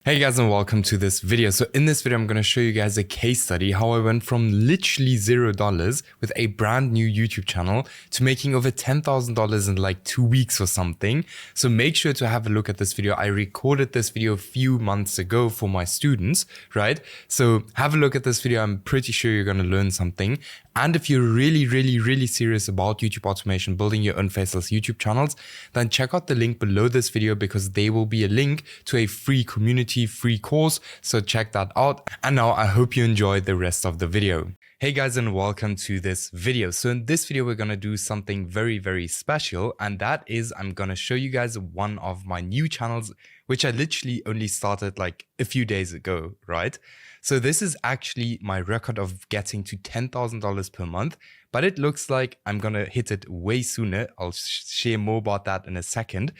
Hey guys, and welcome to this video. So in this video, I'm going to show you guys a case study how I went from literally $0 with a brand new YouTube channel to making over $10,000 in like 2 weeks or something. So make sure to have a look at this video. I recorded this video a few months ago for my students, right? So have a look at this video. I'm pretty sure you're going to learn something. And if you're really serious about YouTube automation, building your own faceless YouTube channels, then check out the link below this video because there will be a link to a free community, free course. So check that out. And now I hope you enjoy the rest of the video. Hey guys, and welcome to this video. So in this video, we're going to do something very special. And that is I'm going to show you guys one of my new channels, which I literally only started like a few days ago, right? So this is actually my record of getting to $10,000 per month, but it looks like I'm going to hit it way sooner. I'll share more about that in a second.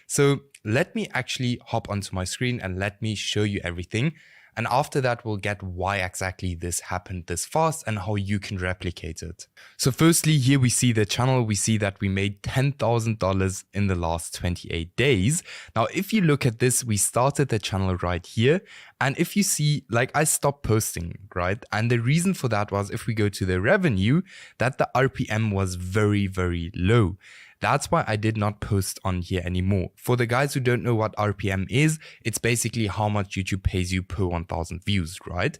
So let me actually hop onto my screen and let me show you everything. And after that, we'll get why exactly this happened this fast and how you can replicate it. So firstly, here we see the channel. We see that we made $10,000 in the last 28 days. Now, if you look at this, we started the channel right here. And if you see, like I stopped posting, right? And the reason for that was if we go to the revenue, that the RPM was very low. That's why I did not post on here anymore. For the guys who don't know what RPM is, it's basically how much YouTube pays you per 1,000 views, right?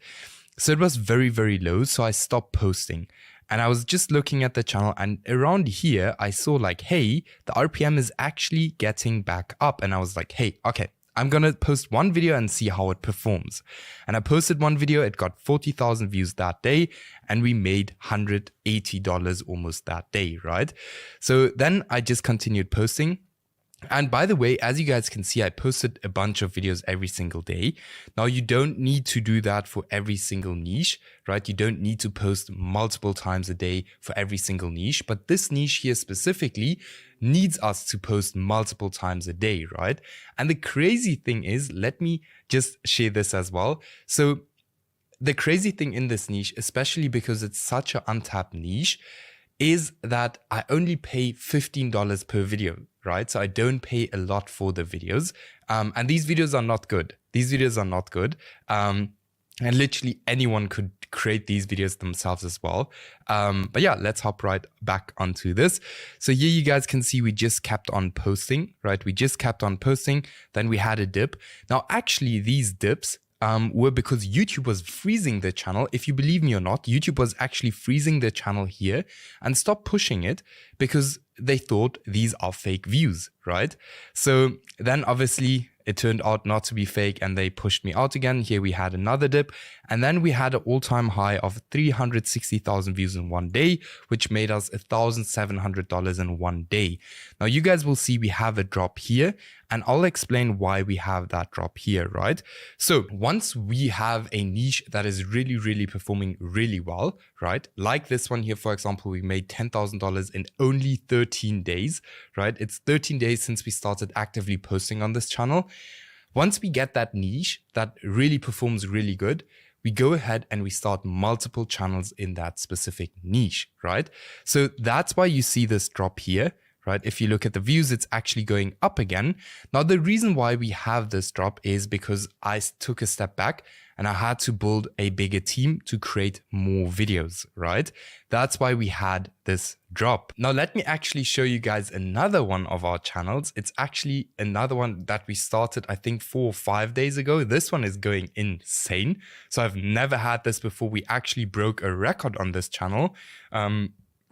So it was very low, so I stopped posting. And I was just looking at the channel and around here, I saw like, hey, the RPM is actually getting back up. And I was like, hey, okay, I'm going to post one video and see how it performs. And I posted one video, it got 40,000 views that day, and we made $180 almost that day, right? So then I just continued posting. And by the way, as you guys can see, I posted a bunch of videos every single day. Now, you don't need to do that for every single niche, right? You don't need to post multiple times a day for every single niche. But this niche here specifically needs us to post multiple times a day, right? And the crazy thing is, let me just share this as well. So the crazy thing in this niche, especially because it's such an untapped niche, is that I only pay $15 per video, right? So I don't pay a lot for the videos. And these videos are not good. These videos are not good. And literally anyone could create these videos themselves as well. But yeah, let's hop right back onto this. So here you guys can see we just kept on posting, right? We just kept on posting. Then we had a dip. Now, actually, these dips were because YouTube was freezing the channel. If you believe me or not, YouTube was actually freezing the channel here and stopped pushing it because they thought these are fake views, right? So then obviously it turned out not to be fake and they pushed me out again. Here we had another dip and then we had an all-time high of 360,000 views in one day, which made us $1,700 in one day. Now you guys will see we have a drop here and I'll explain why we have that drop here, right? So once we have a niche that is really performing really well, right? Like this one here, for example, we made $10,000 in only 13 days, right? It's 13 days since we started actively posting on this channel. Once we get that niche that really performs really good, we go ahead and we start multiple channels in that specific niche, right? So that's why you see this drop here, right? If you look at the views, it's actually going up again. Now, the reason why we have this drop is because I took a step back and I had to build a bigger team to create more videos, right? That's why we had this drop. Now, let me actually show you guys another one of our channels. It's actually another one that we started, I think 4 or 5 days ago. This one is going insane. So I've never had this before. We actually broke a record on this channel.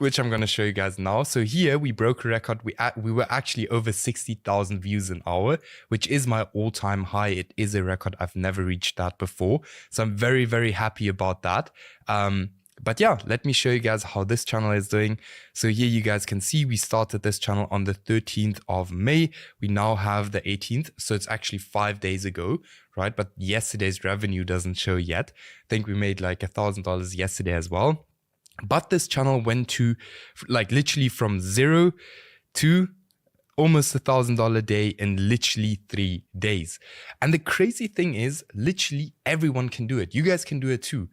Which I'm going to show you guys now. So here we broke a record. We were actually over 60,000 views an hour, which is my all-time high. It is a record. I've never reached that before. So I'm very happy about that. But yeah, let me show you guys how this channel is doing. So here you guys can see we started this channel on the 13th of May. We now have the 18th. So it's actually 5 days ago, right? But yesterday's revenue doesn't show yet. I think we made like $1,000 yesterday as well. But this channel went to like literally from 0 to almost $1,000 day in literally 3 days. And the crazy thing is literally everyone can do it. You guys can do it too.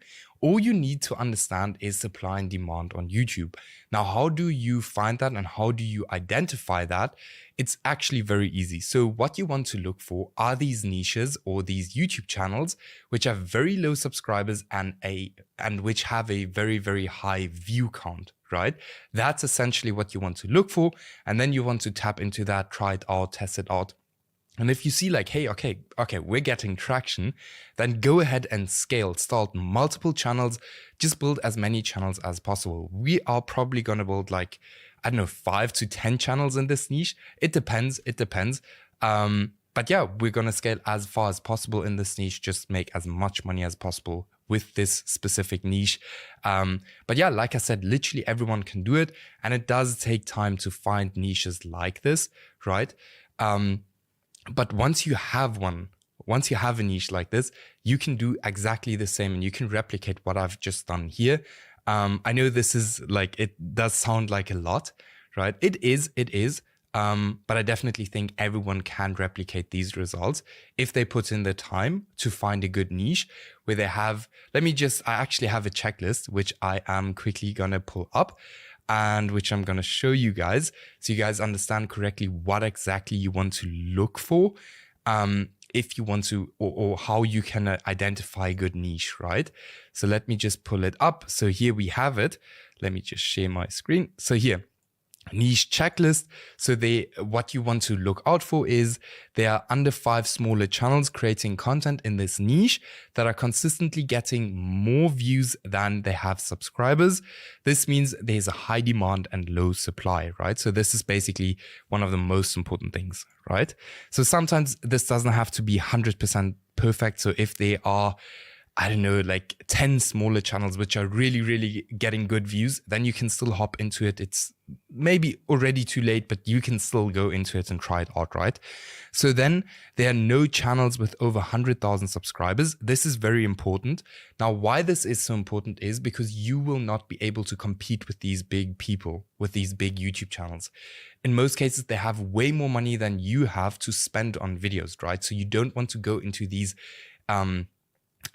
all you need to understand is supply and demand on YouTube. Now, how do you find that and how do you identify that? It's actually very easy. So what you want to look for are these niches or these YouTube channels which have very low subscribers and which have a very, very high view count, right? That's essentially what you want to look for. And then you want to tap into that, try it out, test it out. And if you see like, hey, okay, we're getting traction, then go ahead and scale, start multiple channels, just build as many channels as possible. We are probably going to build like, I don't know, 5 to 10 channels in this niche. It depends. But yeah, we're going to scale as far as possible in this niche, just make as much money as possible with this specific niche. But yeah, like I said, literally everyone can do it. And it does take time to find niches like this, right? But once you have a niche like this, you can do exactly the same and you can replicate what I've just done here. I know this is like, it does sound like a lot, right? It is. But I definitely think everyone can replicate these results if they put in the time to find a good niche where they have, I actually have a checklist, which I am quickly going to pull up and which I'm going to show you guys so you guys understand correctly what exactly you want to look for. If you want to, or how you can identify a good niche, right? So let me just pull it up. So here we have it. Let me just share my screen. So here, niche checklist. So what you want to look out for is there are under 5 smaller channels creating content in this niche that are consistently getting more views than they have subscribers. This means there's a high demand and low supply, right? So this is basically one of the most important things, right? So sometimes this doesn't have to be 100% perfect. So if they are, I don't know, like 10 smaller channels which are really, really getting good views, then you can still hop into it. It's maybe already too late, but you can still go into it and try it out, right? So then there are no channels with over 100,000 subscribers. This is very important. Now, why this is so important is because you will not be able to compete with these big people, with these big YouTube channels. In most cases, they have way more money than you have to spend on videos, right? So you don't want to go into these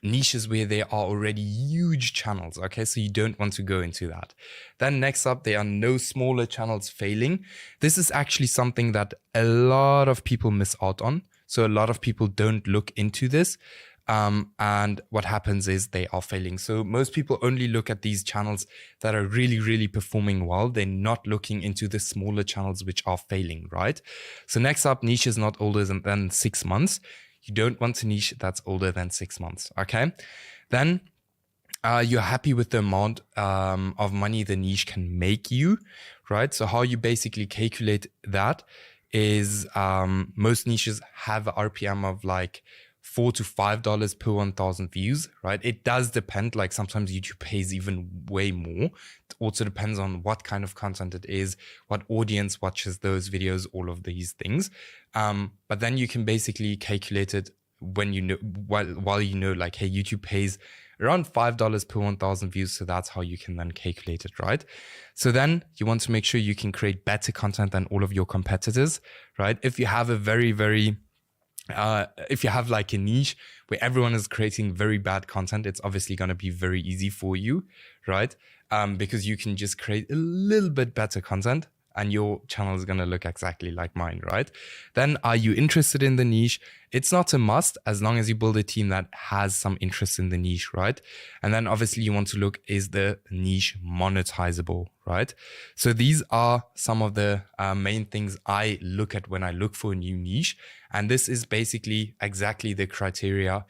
niches where there are already huge channels, okay? So you don't want to go into that. Then next up, there are no smaller channels failing. This is actually something that a lot of people miss out on. So a lot of people don't look into this. And what happens is they are failing. So most people only look at these channels that are really, really performing well. They're not looking into the smaller channels which are failing, right? So next up, niche is not older than 6 months. You don't want a niche that's older than 6 months, okay? Then you're happy with the amount of money the niche can make you, right? So how you basically calculate that is most niches have a RPM of like $4 to $5 per 1,000 views, right? It does depend. Like sometimes YouTube pays even way more. It also depends on what kind of content it is, what audience watches those videos, all of these things. But then you can basically calculate it when you know, while you know, like, hey, YouTube pays around $5 per 1,000 views. So that's how you can then calculate it, right? So then you want to make sure you can create better content than all of your competitors, right? If you have a if you have like a niche where everyone is creating very bad content, it's obviously going to be very easy for you, right? Because you can just create a little bit better content and your channel is going to look exactly like mine, right? Then are you interested in the niche? It's not a must as long as you build a team that has some interest in the niche, right? And then obviously you want to look, is the niche monetizable, right? So these are some of the main things I look at when I look for a new niche. And this is basically exactly the criteria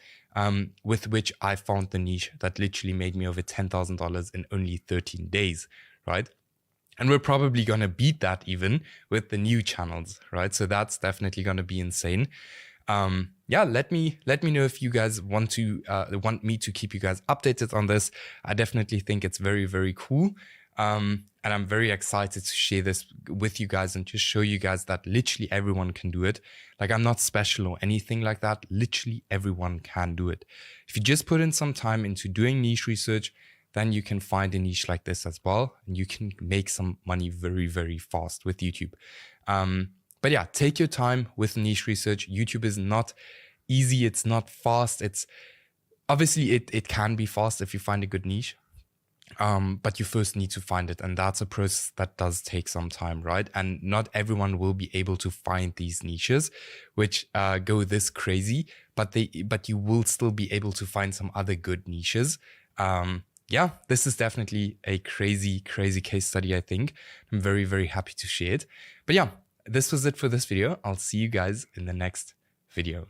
with which I found the niche that literally made me over $10,000 in only 13 days, right? And we're probably going to beat that even with the new channels, right? So that's definitely going to be insane. Yeah, let me know if you guys want me to keep you guys updated on this. I definitely think it's very, very cool. And I'm very excited to share this with you guys and just show you guys that literally everyone can do it. Like, I'm not special or anything like that. Literally everyone can do it. If you just put in some time into doing niche research, then you can find a niche like this as well. And you can make some money very, very fast with YouTube. But yeah, take your time with niche research. YouTube is not easy. It's not fast. Obviously, it can be fast if you find a good niche. But you first need to find it, and that's a process that does take some time, right? And not everyone will be able to find these niches which go this crazy, but you will still be able to find some other good niches. Yeah, this is definitely a crazy case study. I think I'm very, very happy to share it. But yeah, this was it for this video. I'll see you guys in the next video.